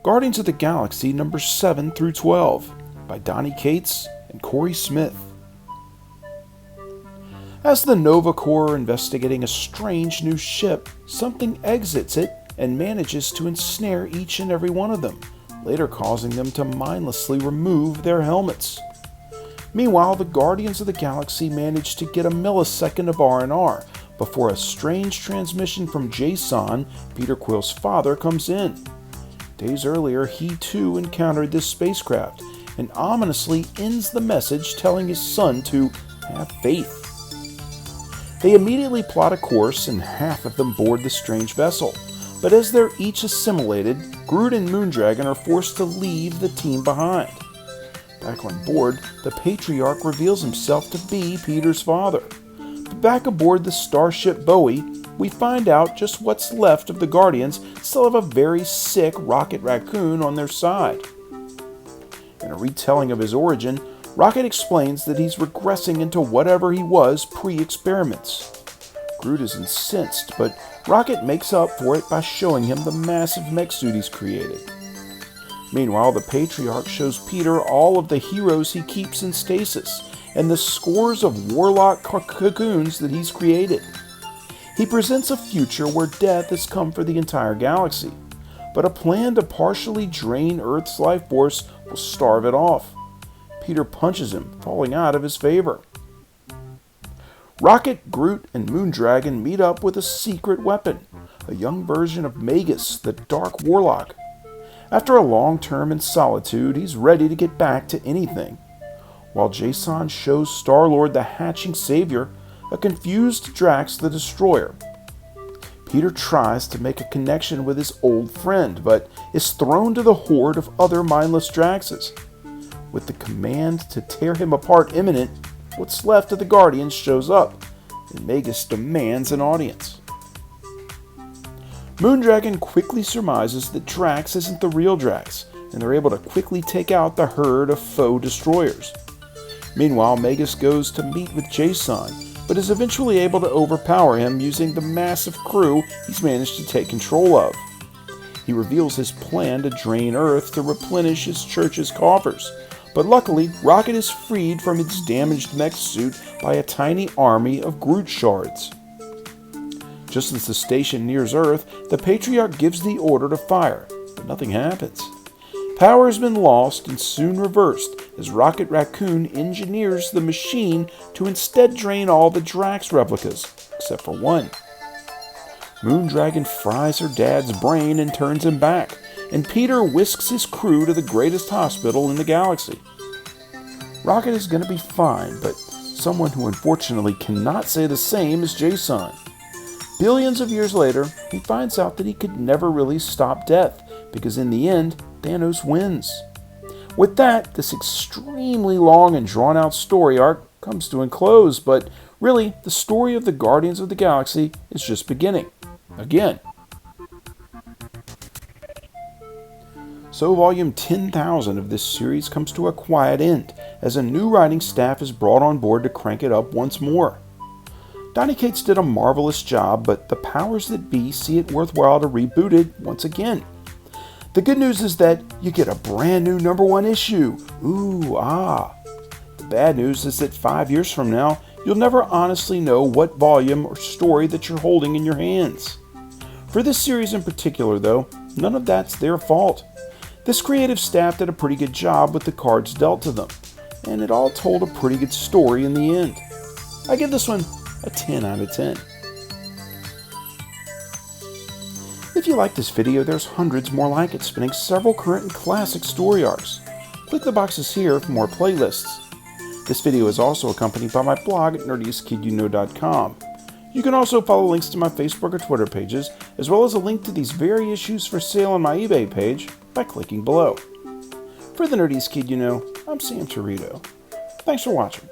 Guardians of the Galaxy number 7 through 12 by Donny Cates and Corey Smith. As the Nova Corps are investigating a strange new ship, something exits it and manages to ensnare each and every one of them, later causing them to mindlessly remove their helmets. Meanwhile, the Guardians of the Galaxy manage to get a millisecond of R&R before a strange transmission from Jason, Peter Quill's father, comes in. Days earlier, he too encountered this spacecraft and ominously ends the message telling his son to have faith. They immediately plot a course and half of them board the strange vessel, but as they're each assimilated, Groot and Moondragon are forced to leave the team behind. Back on board, the Patriarch reveals himself to be Peter's father. But back aboard the starship Bowie, we find out just what's left of the Guardians still have a very sick Rocket Raccoon on their side. In a retelling of his origin, Rocket explains that he's regressing into whatever he was pre-experiments. Groot is incensed, but Rocket makes up for it by showing him the massive mech suit he's created. Meanwhile, the Patriarch shows Peter all of the heroes he keeps in stasis and the scores of warlock cocoons that he's created. He presents a future where death has come for the entire galaxy, but a plan to partially drain Earth's life force will starve it off. Peter punches him, falling out of his favor. Rocket, Groot, and Moondragon meet up with a secret weapon, a young version of Magus, the Dark Warlock. After a long term in solitude, he's ready to get back to anything. While Jason shows Star-Lord the hatching savior, a confused Drax the Destroyer. Peter tries to make a connection with his old friend, but is thrown to the horde of other mindless Draxes. With the command to tear him apart imminent, what's left of the Guardians shows up, and Magus demands an audience. Moondragon quickly surmises that Drax isn't the real Drax, and they're able to quickly take out the herd of foe destroyers. Meanwhile, Magus goes to meet with Jason, but is eventually able to overpower him using the massive crew he's managed to take control of. He reveals his plan to drain Earth to replenish his church's coffers, but luckily, Rocket is freed from its damaged mech suit by a tiny army of Groot shards. Just as the station nears Earth, the Patriarch gives the order to fire, but nothing happens. Power has been lost and soon reversed as Rocket Raccoon engineers the machine to instead drain all the Drax replicas, except for one. Moondragon fries her dad's brain and turns him back, and Peter whisks his crew to the greatest hospital in the galaxy. Rocket is going to be fine, but someone who unfortunately cannot say the same is Jason. Billions of years later, he finds out that he could never really stop death, because in the end, Thanos wins. With that, this extremely long and drawn-out story arc comes to a close, but really, the story of the Guardians of the Galaxy is just beginning. Again. So volume 10,000 of this series comes to a quiet end, as a new writing staff is brought on board to crank it up once more. Donny Cates did a marvelous job, but the powers that be see it worthwhile to reboot it once again. The good news is that you get a brand new #1 issue. Ooh, ah. The bad news is that 5 years from now, you'll never honestly know what volume or story that you're holding in your hands. For this series in particular, though, none of that's their fault. This creative staff did a pretty good job with the cards dealt to them, and it all told a pretty good story in the end. I give this one a 10 out of 10. If you like this video, there's hundreds more like it, spanning several current and classic story arcs. Click the boxes here for more playlists. This video is also accompanied by my blog at nerdiestkidyouknow.com. You can also follow links to my Facebook or Twitter pages, as well as a link to these very issues for sale on my eBay page by clicking below. For the Nerdiest Kid You Know, I'm Sam Torito. Thanks for watching.